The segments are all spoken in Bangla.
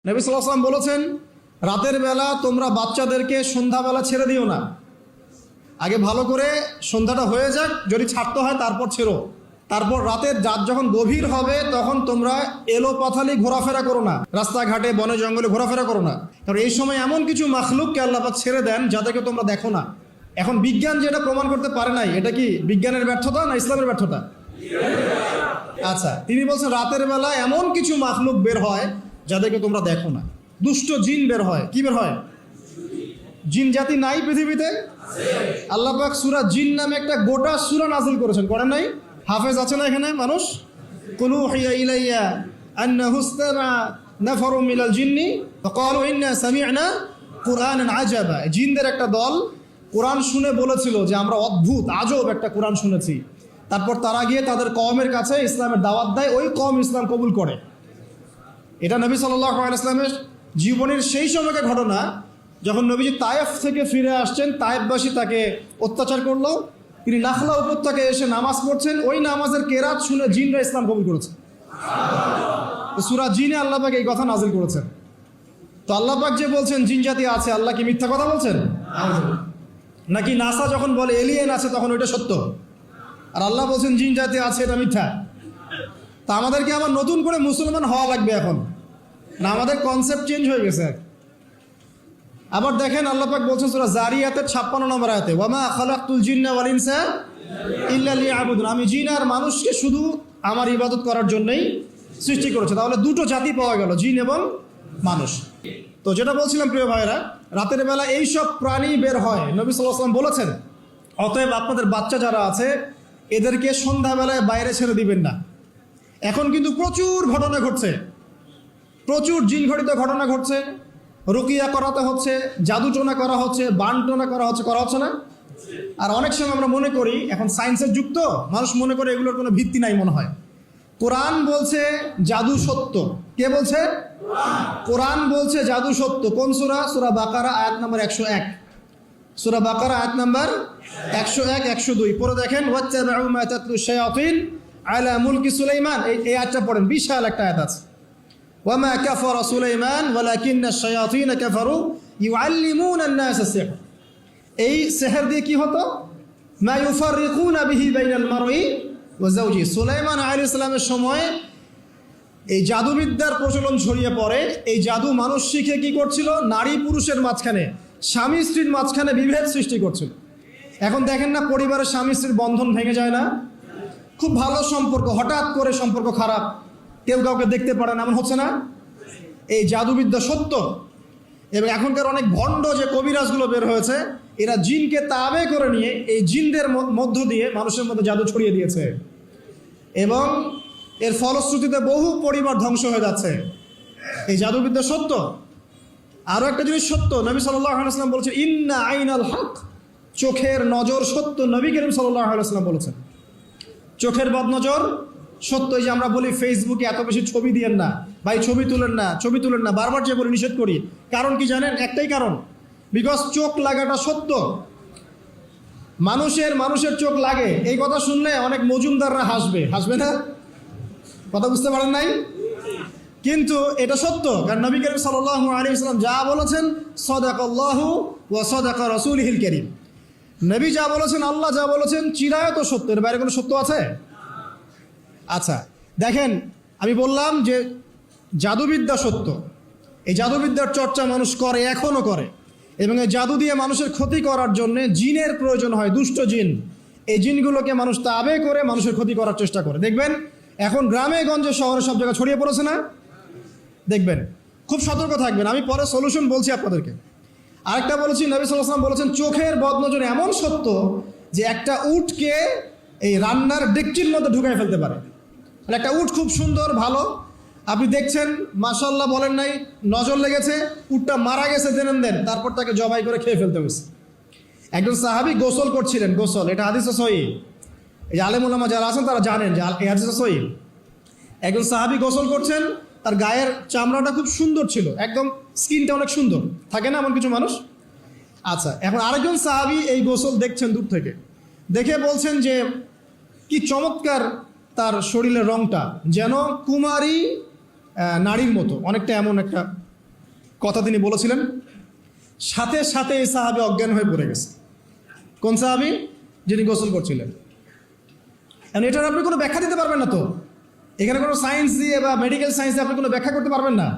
নবী সাল্লাল্লাহু আলাইহি ওয়াসাল্লাম বলেছেন, রাতের বেলা তোমরা বাচ্চাদেরকে সন্ধ্যাবেলা ছেড়ে দিও না। আগে ভালো করে সন্ধ্যাটা হয়ে যাক, যদি ছাড়তে হয় তারপর ছেড়ো। তারপর রাতের রাত যখন গভীর হবে তখন তোমরা এলোপাথালি ঘোরাফেরা করো না, রাস্তাঘাটে বনে জঙ্গলে ঘোরাফেরা করো না। কারণ এই সময় এমন কিছু মাখলুককে আল্লাহ পাক ছেড়ে দেন যাদেরকে তোমরা দেখো না। এখন বিজ্ঞান যেটা প্রমাণ করতে পারে নাই, এটা কি বিজ্ঞানের ব্যর্থতা না ইসলামের ব্যর্থতা? আচ্ছা, তিনি বলছেন রাতের বেলা এমন কিছু মাখলুক বের হয় যাদেরকে তোমরা দেখো না। দুষ্ট জিন বের হয়। কি বের হয়? জিন জাতি নাই পৃথিবীতে? আল্লাহ পাক সূরা জিন নামে একটা গোটা সূরা নাযিল করেছেন, করেন নাই? হাফেজ আছে না এখানে মানুষ? কুল উহিয়া ইলাইয়া আন্নাহু ইসতামা নাফারুম মিনাল জিন্নি ফাকালু ইন্না সামি'না কুরআনান আজাবা। জিনদের একটা দল কোরআন শুনে বলেছিল যে আমরা অদ্ভুত আজব একটা কোরআন শুনেছি। তারপর তারা গিয়ে তাদের কওমের কাছে ইসলামের দাওয়াত দেয়, ওই কওম ইসলাম কবুল করে। এটা নবী সাল্লাল্লাহু আলাইহি ওয়াসাল্লামের জীবনের সেই সময়কার ঘটনা, যখন নবীজি তায়েফ থেকে ফিরে আসছেন। তায়েফবাসী তাকে অত্যাচার করলো, তিনি নাখলা উপত্যকায় এসে নামাজ পড়ছেন, ওই নামাজের কেরাত শুনে জিনরা ইসলাম কবুল করেছে। সূরা জিনে আল্লাহ পাক এই কথা নাযিল করেছেন। তো আল্লাহ পাক যে বলছেন জিন জাতি আছে, আল্লাহ কি মিথ্যা কথা বলছেন? নাকি নাসা যখন বলে এলিয়েন আছে তখন ওইটা সত্য, আর আল্লাহ বলছেন জিন জাতি আছে এটা মিথ্যা? তা আমাদেরকে আবার নতুন করে মুসলমান হওয়া লাগবে এখন, না আমাদের কনসেপ্ট চেঞ্জ হয়ে গেছে? আবার দেখেন আল্লাহ পাক বলছেন সূরা জারিয়াতের 56 নম্বর আয়াতে, ওয়ামা খালাকতুল জিন্না ওয়াল ইনসা ইল্লা লিয়াবুদুন। আমি জিন আর মানুষকে শুধু আমার ইবাদত করার জন্যই সৃষ্টি করেছে। তাহলে দুটো জাতি পাওয়া গেল, জিন এবং মানুষ। তো যেটা বলছিলাম প্রিয় ভাইরা, রাতের বেলা এইসব প্রাণী বের হয়, নবী সাল্লাল্লাহু আলাইহি ওয়াসাল্লাম বলেছেন, অতএব আপনাদের বাচ্চা যারা আছে এদেরকে সন্ধ্যাবেলায় বাইরে ছেড়ে দিবেন না। এখন কিন্তু প্রচুর ঘটনা ঘটছে, প্রচুর জিন ঘটিত ঘটনা ঘটছে। রুকিয়া করাতে হচ্ছে, জাদুটোনা করা হচ্ছে, বানটোনা করা হচ্ছে না? আর অনেক সময় আমরা মনে করি, এখন সায়েন্সের যুগ তো, মানুষ মনে করে এগুলোর কোনো ভিত্তি নাই মনে হয়। কোরআন বলছে জাদু সত্য। কে বলছে? কোরআন বলছে জাদু সত্য। কোন সূরা? সূরা বাকারা আয়াত নাম্বার 101। সূরা বাকারা আয়াত নাম্বার 101, 102 পড়ে দেখেন, ওয়াত্তাবাউ মা তাতলু শায়াতিন আলা মুলকি সুলাইমান। এই আয়াতটা পড়েন, বিশাল একটা আয়াত আছে। ওয়ামা কাফারা সুলাইমান ওয়ালাকিন্না শায়াতিন কাফারু ইউআল্লিমুনা আন-নাস সিহর। এই সিহর দিয়ে কি হতো? মা ইউফাররিকুনা বিহি বাইনাল মারই ওয়া যাওজি। সুলাইমান আলাইহিস সালামের সময় এই জাদুবিদ্যার প্রচলন ছড়িয়ে পড়ে। এই জাদু মানুষ শিখে কি করছিল? নারী পুরুষের মাঝখানে, স্বামী স্ত্রীর মাঝখানে বিভেদ সৃষ্টি করছিল। এখন দেখেন না, পরিবারের স্বামী স্ত্রীর বন্ধন ভেঙে যায় না? খুব ভালো সম্পর্ক, হঠাৎ করে সম্পর্ক খারাপ, কেউ কাউকে দেখতে পারে না, এমন হচ্ছে না? এই জাদুবিদ্যা সত্য। এবং এখনকার অনেক ভণ্ড যে কবিরাজগুলো বের হয়েছে, এরা জিনকে তাবে করে নিয়ে এই জিনদের মধ্য দিয়ে মানুষের মধ্যে জাদু ছড়িয়ে দিয়েছে, এবং এর ফলশ্রুতিতে বহু পরিবার ধ্বংস হয়ে যাচ্ছে। এই জাদুবিদ্যা সত্য। আরও একটা জিনিস সত্য, নবী সাল্লাল্লাহু আলাইহি ওয়াসাল্লাম বলেছেন, ইন্না আইনাল হক, চোখের নজর সত্য। নবী করিম সাল্লাল্লাহু আলাইহি ওয়াসাল্লাম বলেছেন চোখের বদনজর সত্য। এই যে আমরা বলি ফেসবুকে এত বেশি ছবি দিয়েন না ভাই, ছবি তুলেন না, বারবার যে বলি নিষেধ করি, কারণ কি জানেন? একটাই কারণ, বিকজ চোখ লাগাটা সত্য। মানুষের চোখ লাগে, এই কথা শুনলে অনেক মজুমদাররা হাসবে না? কথা বুঝতে পারেন নাই? কিন্তু এটা সত্য, কারণ নবী করিম সাল্লাল্লাহু আলাইহি ওয়াসাল্লাম যা বলেছেন, সাদাকাল্লাহু ওয়া সাদাকা রাসূলুহুল কারীম। নবী যা বলেছেন, আল্লাহ যা বলেছেন, চিরায়ত সত্য, এর বাইরে কোনো সত্য আছে? আচ্ছা দেখেন, আমি বললাম যে জাদুবিদ্যা সত্য। এই জাদুবিদ্যার চর্চা মানুষ করে, এখনও করে, এবং এই জাদু দিয়ে মানুষের ক্ষতি করার জন্য জিনের প্রয়োজন হয়, দুষ্ট জিন। এই জিনগুলোকে মানুষ তাবে করে মানুষের ক্ষতি করার চেষ্টা করে। দেখবেন এখন গ্রামে গঞ্জে শহরে সব জায়গায় ছড়িয়ে পড়েছে না? দেখবেন, খুব সতর্ক থাকবেন। আমি পরে সলিউশন বলছি আপনাদেরকে। আরেকটা বলেছি, নবী সাল্লাল্লাহু আলাইহি ওয়াসাল্লাম বলেছেন চোখের বদনজর এমন সত্য যে একটা উটকে এই রান্নার ডেকচির মধ্যে ঢুকাই ফেলতে পারে। একটা উট খুব সুন্দর ভালো, আপনি দেখছেন মাশাআল্লাহ বলেন নাই, নজর লেগেছে, উটটা মারা গেছে জেনে দেন, তারপর তাকে জবাই করে খেয়ে ফেলতে হয়েছে। একজন সাহাবী গোসল করছিলেন, গোসল, এটা হাদিসে সহিহ। এই যে আলেম ওলামা যারা আছেন তারা জানেন যে এই হাদিসে সহিহ। একজন সাহাবী গোসল করছেন, তার গায়ের চামড়াটা খুব সুন্দর ছিল, একদম স্কিনটা অনেক সুন্দর থাকে না এমন কিছু মানুষ? আচ্ছা, এখন আরেকজন সাহাবী এই গোসল দেখছেন দূর থেকে, দেখে বলছেন যে কি চমৎকার তার শরীরের রংটা, যেন কুমারী নারীর মতো, অনেকটা এমন একটা কথা তিনি বলেছিলেন, সাথে সাথে এই সাহাবী অজ্ঞান হয়ে পড়ে গেছে। কোন সাহাবী? যিনি গোসল করছিলেন। এখন এটার আপনি কোনো ব্যাখ্যা দিতে পারবেন না তো, এখানে কোনো সায়েন্স দিয়ে বা মেডিকেল সায়েন্স দিয়ে আপনি কোনো ব্যাখ্যা করতে পারবেন না।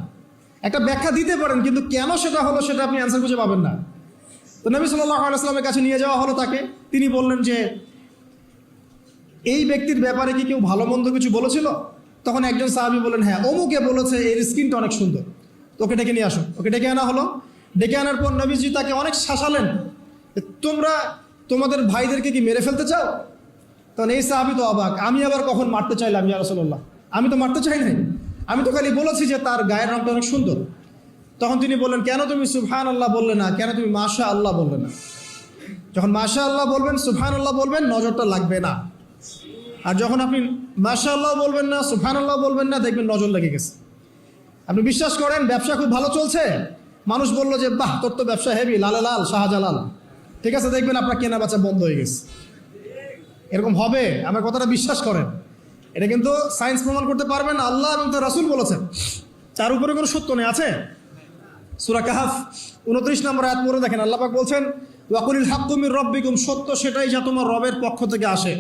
একটা ব্যাখ্যা দিতে পারেন, কিন্তু কেন সেটা হলো সেটা আপনি অ্যান্সার খুঁজে পাবেন না। তো নবী সাল্লাল্লাহু আলাইহি ওয়াসাল্লামের কাছে নিয়ে যাওয়া হলো তাকে। তিনি বললেন যে এই ব্যক্তির ব্যাপারে কি কেউ ভালো মন্দ কিছু বলেছিল? তখন একজন সাহাবী বললেন, হ্যাঁ, অমুকে বলেছে এর স্কিনটা অনেক সুন্দর, ওকে ডেকে নিয়ে আসো। ওকে ডেকে আনা হলো। ডেকে আনার পর নবীজি তাকে অনেক শাসালেন, তোমরা তোমাদের ভাইদেরকে কি মেরে ফেলতে চাও? তখন এই সাহাবী তো অবাক, আমি আবার কখন মারতে চাইলাম ইয়া রাসূলুল্লাহ? আমি তো মারতে চাই নাই, আমি তো খালি বলেছি যে তার গায়ের রংটা অনেক সুন্দর। তখন তিনি বললেন, কেন তুমি সুবহানাল্লাহ বললে না, কেন তুমি মাশাআল্লাহ বললে না? যখন মাশাআল্লাহ বলবেন, সুবহানাল্লাহ বলবেন, নজরটা লাগবে না। আর যখন আপনি মাশাআল্লাহ বলবেন না, সুবহানাল্লাহ বলবেন না, দেখবেন নজর লেগে গেছে। আপনি বিশ্বাস করেন ব্যবসা খুব ভালো চলছে, মানুষ বললো যে বাহ তোর তো ব্যবসা হেভি, লালে লাল শাহজালাল, ঠিক আছে, দেখবেন আপনার কেনা বেচা বন্ধ হয়ে গেছে। এরকম হবে, আমার কথাটা বিশ্বাস করেন। এটা কিন্তু সায়েন্স প্রমাণ করতে পারবেন, আল্লাহ এবং তার রাসূল বলেছেন, তার উপরে কোনো সত্য নেই। আছে সূরা কাহাফ 29 নম্বর আয়াত পড়ে দেখেন, আল্লাহ পাক বলছেন, ওয়াকুলিল হাক্কু মির রাব্বিকুম, সত্য সেটাই যা তোমার রবের পক্ষ থেকে আসে।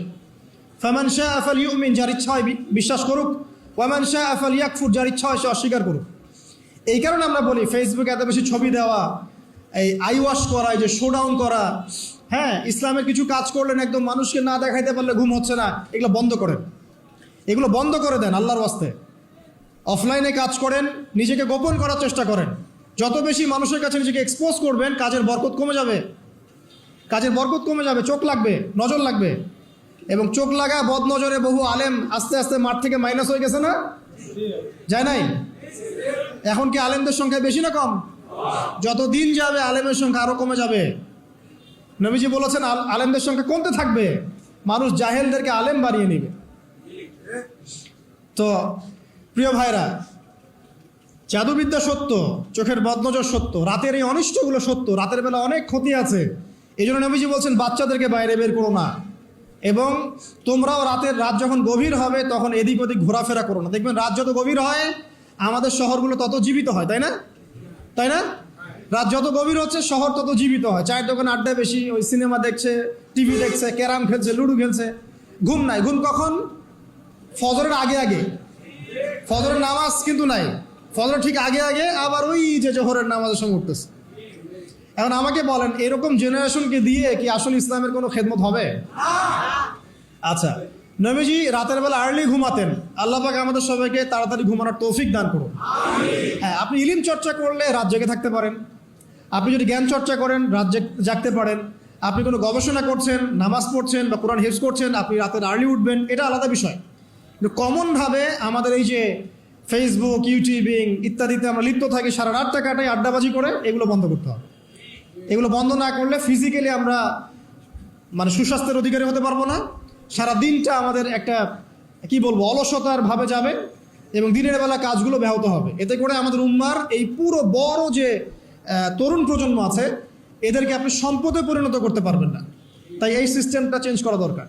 ফামান শাআ ফালইউমিন, যার ইচ্ছা হয় বিশ্বাস করুক, ওয়ামান শাআ ফালইয়াকফুর, যার ইচ্ছা হয় সে অস্বীকার করুক। এই কারণে আমরা বলি ফেসবুকে এত বেশি ছবি দেওয়া, এই আই ওয়াশ করা, এই যে শোডাউন করা, হ্যাঁ, ইসলামের কিছু কাজ করলেন একদম মানুষকে না দেখাইতে পারলে ঘুম হচ্ছে না, এগুলো বন্ধ করেন, এগুলো বন্ধ করে দেন আল্লাহর ওয়াস্তে। অফলাইনে কাজ করেন, নিজেকে গোপন করার চেষ্টা করেন। যত বেশি মানুষের কাছে নিজেকে এক্সপোজ করবেন, কাজের বরকত কমে যাবে, কাজের বরকত কমে যাবে, চোখ লাগবে, নজর লাগবে। এবং চোখ লাগা বদ নজরে বহু আলেম আস্তে আস্তে মাঠ থেকে মাইনাস হয়ে গেছে না? যায় নাই? এখন কি আলেমদের সংখ্যা বেশি না কম? যত দিন যাবে আলেমের সংখ্যা আরো কমে যাবে। নবীজি বলেছেন আলেমদের সংখ্যা কমতে থাকবে, মানুষ জাহেলদেরকে আলেম বানিয়ে নেবে। তো প্রিয় ভাইরা, জাদুবিদ্যা সত্য, চোখের বদনজর সত্য, রাতের এই অনিষ্টগুলো সত্য, রাতের বেলা অনেক ক্ষতি আছে। এই জন্য নবীজি বলছেন বাচ্চাদেরকে বাইরে বের করো না, এবং তোমরাও রাত যখন গভীর হবে তখন এদিক ওদিক ঘোরাফেরা করো না। দেখবেন রাত যত গভীর হয় আমাদের শহরগুলো তত জীবিত হয়, তাই না? তাই না? রাত যত গভীর হচ্ছে শহর তত জীবিত হয়। চায়ের দোকানে আড্ডা বেশি, ওই সিনেমা দেখছে, টিভি দেখছে, ক্যারাম খেলছে, লুডো খেলছে। ঘুম নাই। ঘুম কখন? ফজরের আগে আগে। ফজরের নামাজ কিন্তু নাই, ফজর ঠিক আগে আগে, আবার ওই যে জোহরের নামাজের সময় উঠতেছে। এখন আমাকে বলেন, এরকম জেনারেশনকে দিয়ে কি আসলে ইসলামের কোনো খেদমত হবে? আচ্ছা, নবীজি রাতের বেলা আর্লি ঘুমাতেন। আল্লাহ পাক আমাদের সবাইকে তাড়াতাড়ি ঘুমানোর তৌফিক দান করুন। হ্যাঁ, আপনি ইলম চর্চা করলে রাত জেগে থাকতে পারেন, আপনি যদি জ্ঞান চর্চা করেন রাত জাগতে পারেন, আপনি কোনো গবেষণা করছেন, নামাজ পড়ছেন বা কোরআন হিফজ করছেন, আপনি রাতের আর্লি উঠবেন, এটা আলাদা বিষয়। কিন্তু কমনভাবে আমাদের এই যে ফেসবুক, ইউটিউবিং ইত্যাদিতে আমরা লিপ্ত থাকি, সারা রাতটা কাটাই আড্ডাবাজি করে, এগুলো বন্ধ করতে হবে। এগুলো বন্ধ না করলে ফিজিক্যালি আমরা সুস্বাস্থ্যের অধিকারী হতে পারবো না। সারা দিনটা আমাদের একটা কি বলবো অলসতার ভাবে যাবে, এবং দিনের বেলা কাজগুলো ব্যাহত হবে। এতে করে আমাদের উম্মার এই পুরো বড় যে তরুণ প্রজন্ম আছে, এদেরকে আপনি সম্পদে পরিণত করতে পারবেন না। তাই এই সিস্টেমটা চেঞ্জ করা দরকার।